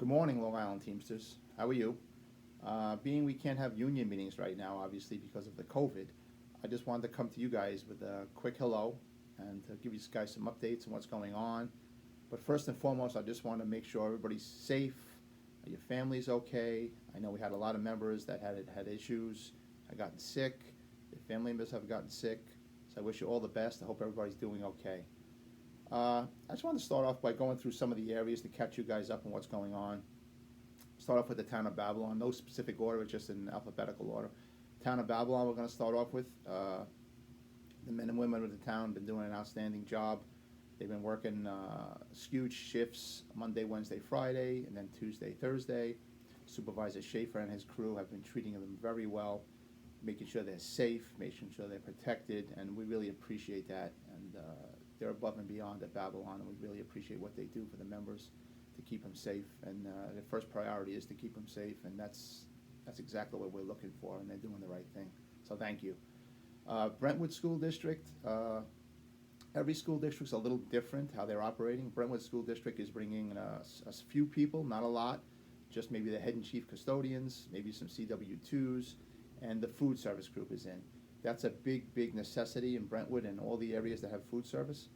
Good morning, Long Island Teamsters. How are you? Being we can't have union meetings right now, obviously, because of the COVID, I just wanted to come to you guys with a quick hello and to give you guys some updates on what's going on. But first and foremost, I just want to make sure everybody's safe, your family's okay. I know we had a lot of members that had issues, had gotten sick. Their family members have gotten sick. So I wish you all the best. I hope everybody's doing okay. I just want to start off by going through some of the areas to catch you guys up on what's going on. Start off with the town of Babylon. No specific order, it's just in alphabetical order. Town of Babylon, we're going to start off with. The men and women of the town have been doing an outstanding job. They've been working huge shifts Monday, Wednesday, Friday, and then Tuesday, Thursday. Supervisor Schaefer and his crew have been treating them very well, making sure they're safe, making sure they're protected, and we really appreciate that. And they're above and beyond at Babylon, and we really appreciate what they do for the members to keep them safe. And their first priority is to keep them safe, and that's exactly what we're looking for, and they're doing the right thing. So thank you. Brentwood School District. Every school district's a little different how they're operating. Brentwood School District is bringing a few people, not a lot, just maybe the head and chief custodians, maybe some CW2s, and the food service group is in. That's a big, big necessity in Brentwood and all the areas that have food service.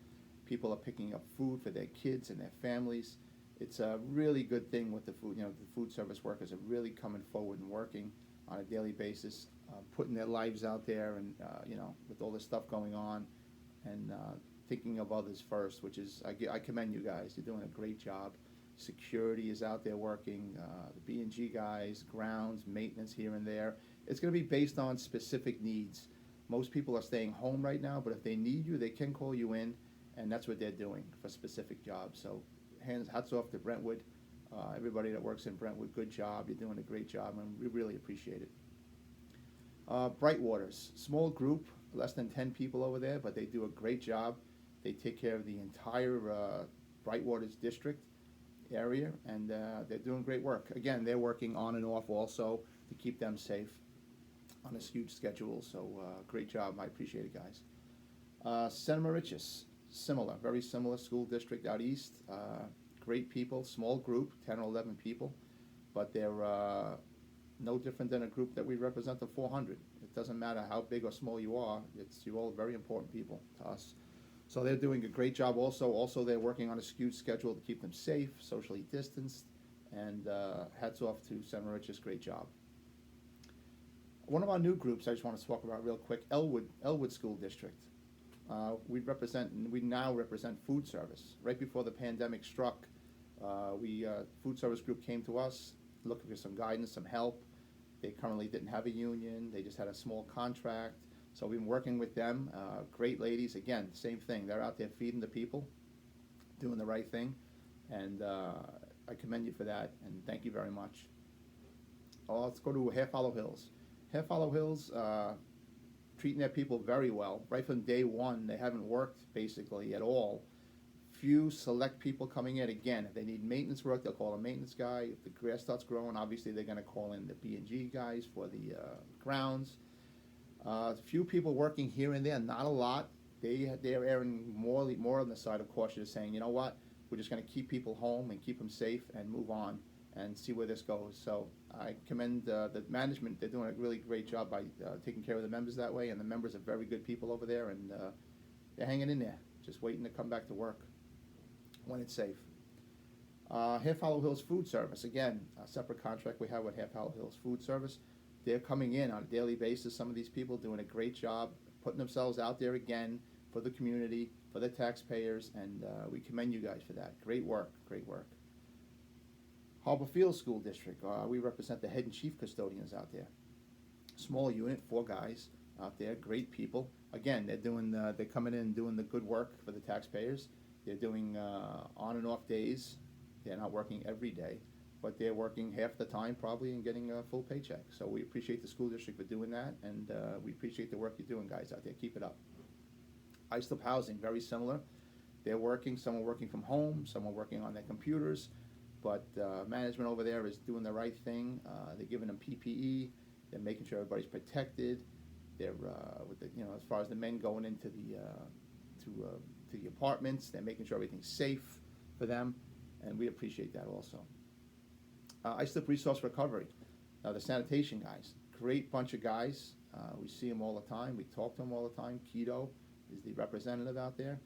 People are picking up food for their kids and their families. It's a really good thing with the food. The food service workers are really coming forward and working on a daily basis, putting their lives out there, and with all this stuff going on, and thinking of others first. Which is, I commend you guys. You're doing a great job. Security is out there working. The B&G guys, grounds, maintenance here and there. It's going to be based on specific needs. Most people are staying home right now, but if they need you, they can call you in, and that's what they're doing for specific jobs. So hats off to Brentwood. Everybody that works in Brentwood, good job. You're doing a great job, and we really appreciate it. Brightwaters, small group, less than 10 people over there, but they do a great job. They take care of the entire Brightwaters district area, and they're doing great work. Again, they're working on and off also to keep them safe on this huge schedule. So great job. I appreciate it, guys. Santa Mauritius, similar, very similar school district out east. Great people, small group, 10 or 11 people, but they're no different than a group that we represent of 400. It doesn't matter how big or small you are. You're all very important people to us. So they're doing a great job also. Also, they're working on a skewed schedule to keep them safe, socially distanced, and hats off to Santa Mauritius, great job. One of our new groups I just want to talk about real quick, Elwood School District. We now represent food service. Right before the pandemic struck, food service group came to us looking for some guidance, some help. They currently didn't have a union. They just had a small contract. So we've been working with them. Great ladies. Again, same thing. They're out there feeding the people, doing the right thing. And I commend you for that, and thank you very much. Let's go to Hair Follow Hills. Hair Follow Hills, treating their people very well. Right from day one, they haven't worked basically at all. Few select people coming in. Again, if they need maintenance work, they'll call a maintenance guy. If the grass starts growing, obviously they're going to call in the B&G guys for the grounds. Few people working here and there, not a lot. They're erring more on the side of caution, just saying, you know what, we're just going to keep people home and keep them safe and move on and see where this goes. So I commend the management. They're doing a really great job by taking care of the members that way, and the members are very good people over there, and they're hanging in there, just waiting to come back to work when it's safe. Hair Follow Hills Food Service, again, a separate contract we have with Hair Follow Hills Food Service. They're coming in on a daily basis. Some of these people doing a great job, putting themselves out there again for the community, for the taxpayers, and we commend you guys for that. Great work, great work. Harbor Field School District, we represent the head and chief custodians out there. Small unit, 4 guys out there, great people. Again, they're coming in and doing the good work for the taxpayers. They're doing on and off days. They're not working every day, but they're working half the time probably and getting a full paycheck. So we appreciate the school district for doing that, and we appreciate the work you're doing, guys, out there. Keep it up. Islip Housing, very similar. They're working, some are working from home, some are working on their computers, but management over there is doing the right thing. They're giving them PPE. They're making sure everybody's protected. They're as far as the men going into to the apartments, they're making sure everything's safe for them, and we appreciate that also. Islip Resource Recovery, the sanitation guys, great bunch of guys. We see them all the time. We talk to them all the time. Keto is the representative out there.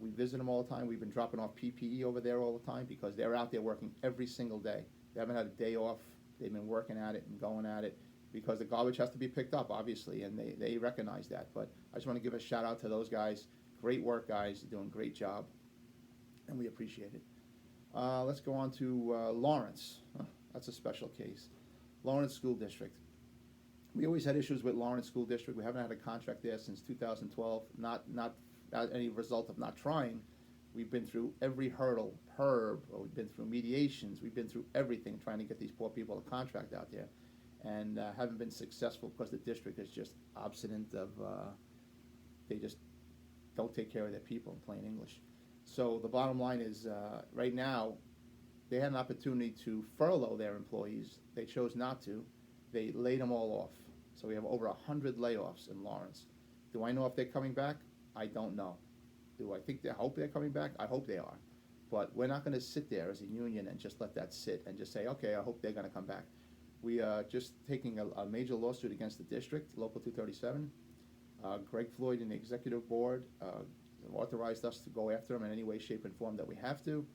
We visit them all the time. We've been dropping off PPE over there all the time because they're out there working every single day. They haven't had a day off. They've been working at it and going at it because the garbage has to be picked up, obviously, and they recognize that. But I just want to give a shout out to those guys. Great work, guys. You're doing a great job, and we appreciate it. Let's go on to Lawrence. That's a special case. Lawrence School District. We always had issues with Lawrence School District. We haven't had a contract there since 2012. Not any result of not trying. We've been through every hurdle, we've been through mediations, we've been through everything trying to get these poor people a contract out there, and haven't been successful because the district is just obstinate of, they just don't take care of their people in plain English. So the bottom line is, right now, they had an opportunity to furlough their employees. They chose not to. They laid them all off. So we have over 100 layoffs in Lawrence. Do I know if they're coming back? I don't know. Do I think hope they're coming back? I hope they are. But we're not going to sit there as a union and just let that sit and just say, okay, I hope they're going to come back. We are just taking a major lawsuit against the district, Local 237. Greg Floyd and the executive board authorized us to go after them in any way, shape, and form that we have to.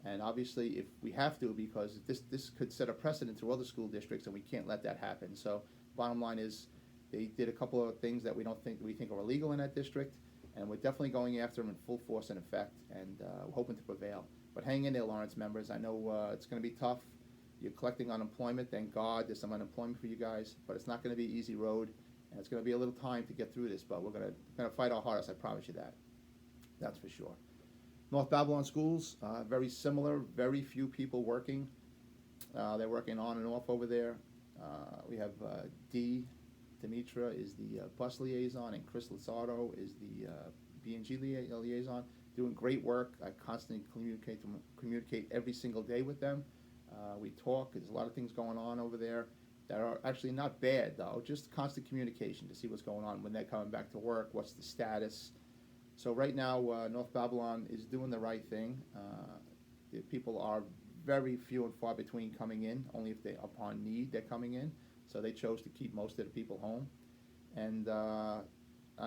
And obviously, if we have to, because this could set a precedent to other school districts, and we can't let that happen. So bottom line is, they did a couple of things that we think are illegal in that district, and we're definitely going after them in full force and effect, and we're hoping to prevail. But hang in there, Lawrence members. I know it's going to be tough. You're collecting unemployment. Thank God there's some unemployment for you guys, but it's not going to be an easy road, and it's going to be a little time to get through this. But we're going to fight our hardest. I promise you that. That's for sure. North Babylon schools, very similar. Very few people working. They're working on and off over there. We have Demetra is the bus liaison, and Chris Lizardo is the B&G liaison, doing great work. I constantly communicate every single day with them. We talk. There's a lot of things going on over there that are actually not bad, though. Just constant communication to see what's going on when they're coming back to work, what's the status. So right now, North Babylon is doing the right thing. The people are very few and far between coming in. Only if upon need, they're coming in. So they chose to keep most of the people home. And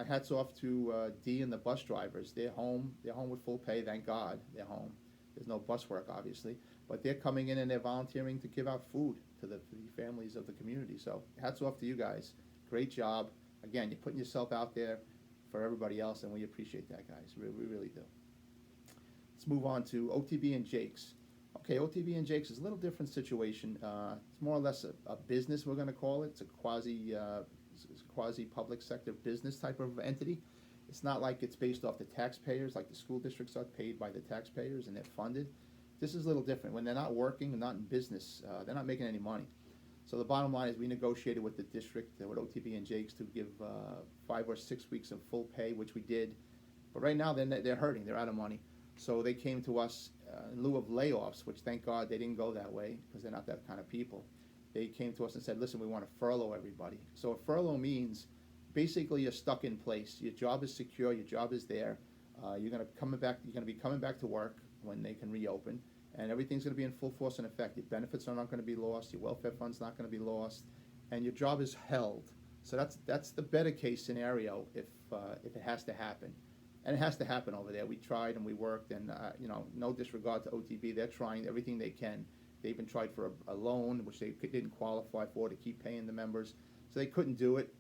hats off to Dee and the bus drivers. They're home. They're home with full pay. Thank God they're home. There's no bus work, obviously. But they're coming in and they're volunteering to give out food to the families of the community. So hats off to you guys. Great job. Again, you're putting yourself out there for everybody else, and we appreciate that, guys. We really do. Let's move on to OTB and Jake's. Okay, OTB and Jake's is a little different situation. It's more or less a business, we're going to call it. It's a quasi public sector business type of entity. It's not like it's based off the taxpayers, like the school districts are paid by the taxpayers and they're funded. This is a little different. When they're not working and not in business, they're not making any money. So the bottom line is we negotiated with the district, with OTB and Jake's, to give 5 or 6 weeks of full pay, which we did. But right now they're hurting. They're out of money. So they came to us in lieu of layoffs, which thank God they didn't go that way because they're not that kind of people. They came to us and said, listen, we want to furlough everybody. So a furlough means basically you're stuck in place. Your job is secure. Your job is there. You're going to be coming back to work when they can reopen. And everything's going to be in full force and effect. Your benefits are not going to be lost. Your welfare fund's not going to be lost, and your job is held. So that's the better case scenario if it has to happen, and it has to happen over there. We tried and we worked, and no disregard to OTB, they're trying everything they can. They even tried for a loan, which they didn't qualify for, to keep paying the members, so they couldn't do it.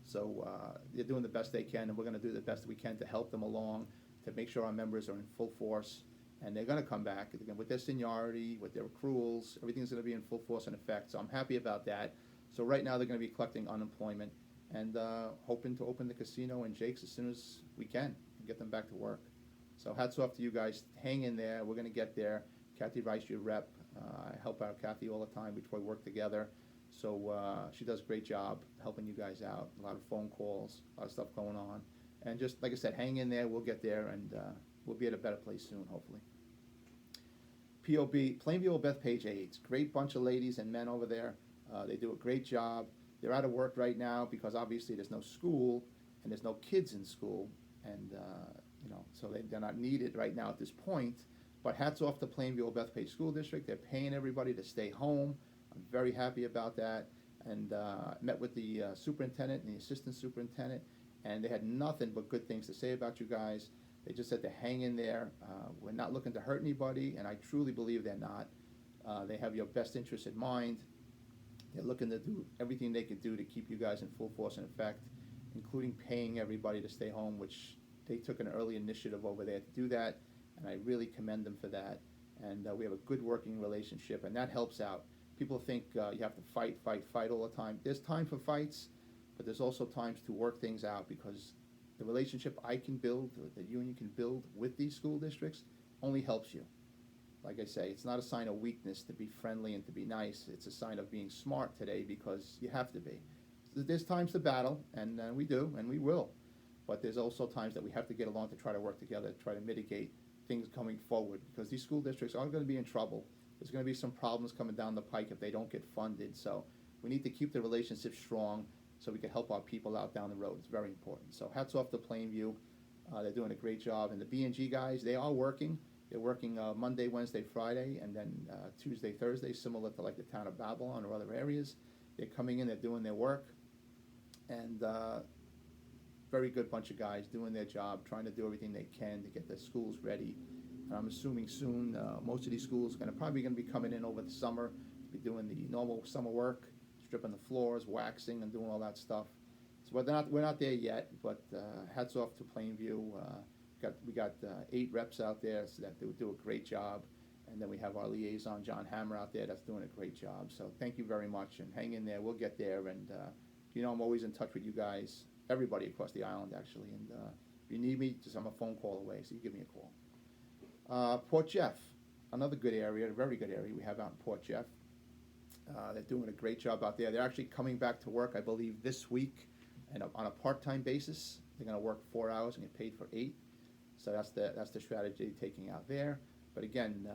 So they're doing the best they can, and we're going to do the best we can to help them along, to make sure our members are in full force. And they're going to come back again with their seniority, with their accruals. Everything's going to be in full force and effect. So I'm happy about that. So right now they're going to be collecting unemployment and hoping to open the casino and Jake's as soon as we can and get them back to work. So hats off to you guys. Hang in there. We're going to get there. Kathy Rice, your rep. I help out Kathy all the time. We work together. So she does a great job helping you guys out. A lot of phone calls, a lot of stuff going on. And just like I said, hang in there. We'll get there, and we'll be at a better place soon, hopefully. POB, Plainview Bethpage AIDS. Great bunch of ladies and men over there. They do a great job. They're out of work right now because obviously there's no school and there's no kids in school. And, so they're not needed right now at this point. But hats off to Plainview Bethpage School District. They're paying everybody to stay home. I'm very happy about that. And met with the superintendent and the assistant superintendent, and they had nothing but good things to say about you guys. They just said to hang in there. We're not looking to hurt anybody, and I truly believe they're not. They have your best interests in mind. They're looking to do everything they could do to keep you guys in full force and effect, including paying everybody to stay home, which they took an early initiative over there to do that, and I really commend them for that. And we have a good working relationship, and that helps out. People think you have to fight all the time. There's time for fights, but there's also times to work things out, because the relationship I can build, that you and you can build with these school districts, only helps you. Like I say, it's not a sign of weakness to be friendly and to be nice. It's a sign of being smart today, because you have to be. There's times to battle, and we do, and we will. But there's also times that we have to get along to try to work together, to try to mitigate things coming forward, because these school districts are going to be in trouble. There's going to be some problems coming down the pike if they don't get funded. So we need to keep the relationship strong so we can help our people out down the road. It's very important. So hats off to Plainview. They're doing a great job. And the B&G guys, they are working. They're working Monday, Wednesday, Friday, and then Tuesday, Thursday, similar to like the town of Babylon or other areas. They're coming in, they're doing their work. And very good bunch of guys doing their job, trying to do everything they can to get their schools ready. And I'm assuming soon most of these schools are probably going to be coming in over the summer, be doing the normal summer work, stripping the floors, waxing, and doing all that stuff. So we're not there yet, but hats off to Plainview. We got 8 reps out there, so that they do a great job. And then we have our liaison, John Hammer, out there that's doing a great job. So thank you very much, and hang in there. We'll get there. And I'm always in touch with you guys, everybody across the island, actually. And if you need me, I'm a phone call away, so you give me a call. Port Jeff, another good area, a very good area we have out in Port Jeff. They're doing a great job out there. They're actually coming back to work, I believe, this week, and on a part-time basis. They're going to work 4 hours and get paid for 8. So that's the strategy taking out there. But again,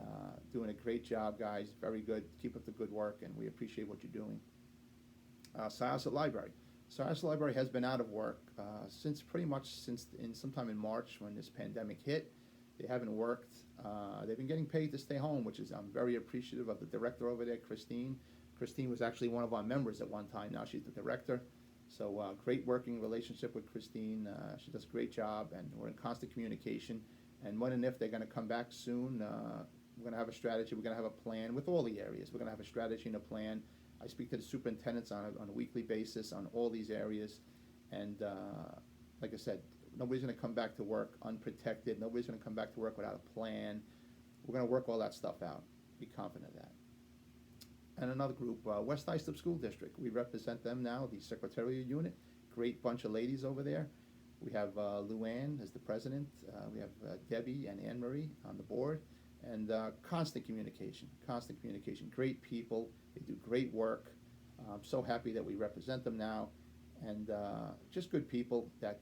doing a great job, guys. Very good. Keep up the good work, and we appreciate what you're doing. Syosset Library. Syosset Library has been out of work since sometime in March when this pandemic hit. They haven't worked. They've been getting paid to stay home, which is I'm very appreciative of the director over there, Christine. Christine was actually one of our members at one time. Now she's the director. So great working relationship with Christine. She does a great job, and we're in constant communication. And when and if they're going to come back soon, we're going to have a strategy. We're going to have a plan with all the areas. We're going to have a strategy and a plan. I speak to the superintendents on a weekly basis on all these areas. And like I said, nobody's going to come back to work unprotected. Nobody's going to come back to work without a plan. We're going to work all that stuff out. Be confident of that. And another group, West Islip School District. We represent them now, the secretarial unit. Great bunch of ladies over there. We have Luann as the president. We have Debbie and Anne Marie on the board. And constant communication. Great people. They do great work. I'm so happy that we represent them now. And just good people that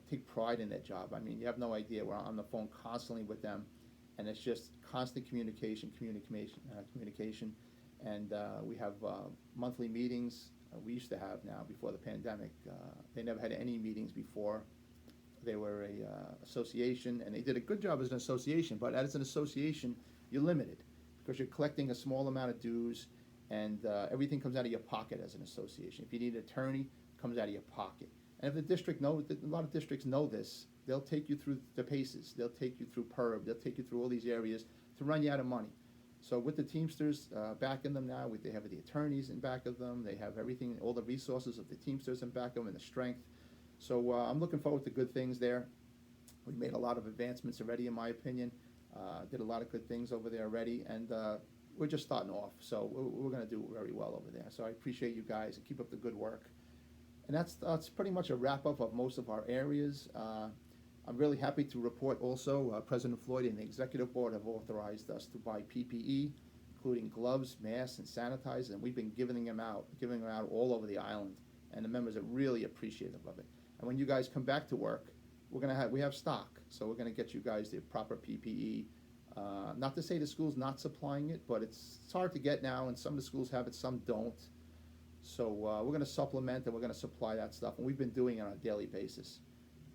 take pride in their job. I mean, you have no idea. We're on the phone constantly with them, and it's just constant communication. And we have monthly meetings. We used to have now before the pandemic. They never had any meetings before. They were a association, and they did a good job as an association. But as an association, you're limited because you're collecting a small amount of dues, and everything comes out of your pocket as an association. If you need an attorney, comes out of your pocket. And if the district knows, a lot of districts know this, they'll take you through the paces, they'll take you through PERB, they'll take you through all these areas to run you out of money. So with the Teamsters backing them now, they have the attorneys in back of them, they have everything, all the resources of the Teamsters in back of them and the strength. So I'm looking forward to good things there. We made a lot of advancements already, in my opinion. Did a lot of good things over there already, and we're just starting off. So we're going to do very well over there. So I appreciate you guys and keep up the good work. And that's pretty much a wrap-up of most of our areas. I'm really happy to report also President Floyd and the Executive Board have authorized us to buy PPE, including gloves, masks, and sanitizers, and we've been giving them out all over the island, and the members are really appreciative of it. And when you guys come back to work, we have stock, so we're going to get you guys the proper PPE. Not to say the school's not supplying it, but it's hard to get now, and some of the schools have it, some don't. So we're going to supplement and we're going to supply that stuff, and we've been doing it on a daily basis.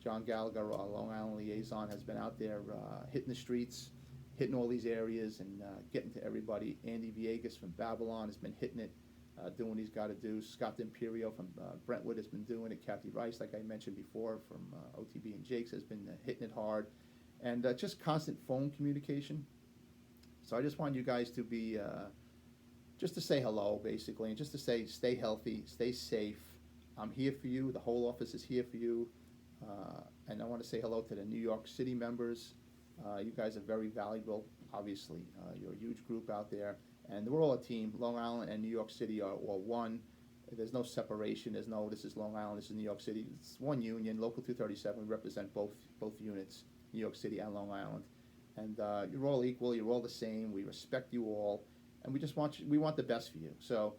John Gallagher, our Long Island liaison, has been out there hitting the streets, hitting all these areas and getting to everybody. Andy Viegas from Babylon has been hitting it, doing what he's got to do. Scott D'Imperio from Brentwood has been doing it. Kathy Rice, like I mentioned before, from OTB and Jakes, has been hitting it hard. And just constant phone communication. So I just want you guys to be, just to say hello, basically, and just to say stay healthy, stay safe. I'm here for you. The whole office is here for you. And I want to say hello to the New York City members. You guys are very valuable, obviously. You're a huge group out there. And we're all a team. Long Island and New York City are one. There's no separation. There's no, this is Long Island, this is New York City. It's one union. Local 237, we represent both units, New York City and Long Island. And you're all equal. You're all the same. We respect you all. And we just want you, we want the best for you. So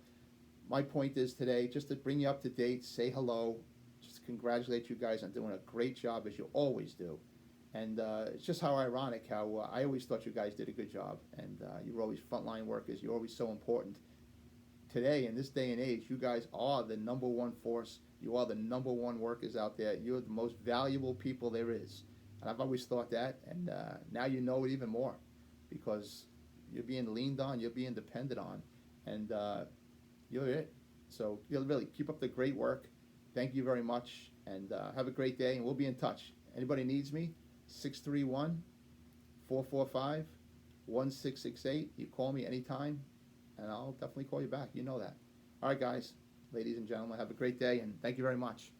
my point is today, just to bring you up to date, say hello, just congratulate you guys on doing a great job, as you always do. And it's just how ironic how I always thought you guys did a good job. And you were always frontline workers. You're always so important. Today, in this day and age, you guys are the number one force. You are the number one workers out there. You're the most valuable people there is. And I've always thought that. And now you know it even more, because you're being leaned on, you're being depended on, and you're it. So you'll really keep up the great work. Thank you very much, and have a great day, and we'll be in touch. Anybody needs me, 631-445-1668. You call me anytime, and I'll definitely call you back. You know that. All right, guys, ladies and gentlemen, have a great day, and thank you very much.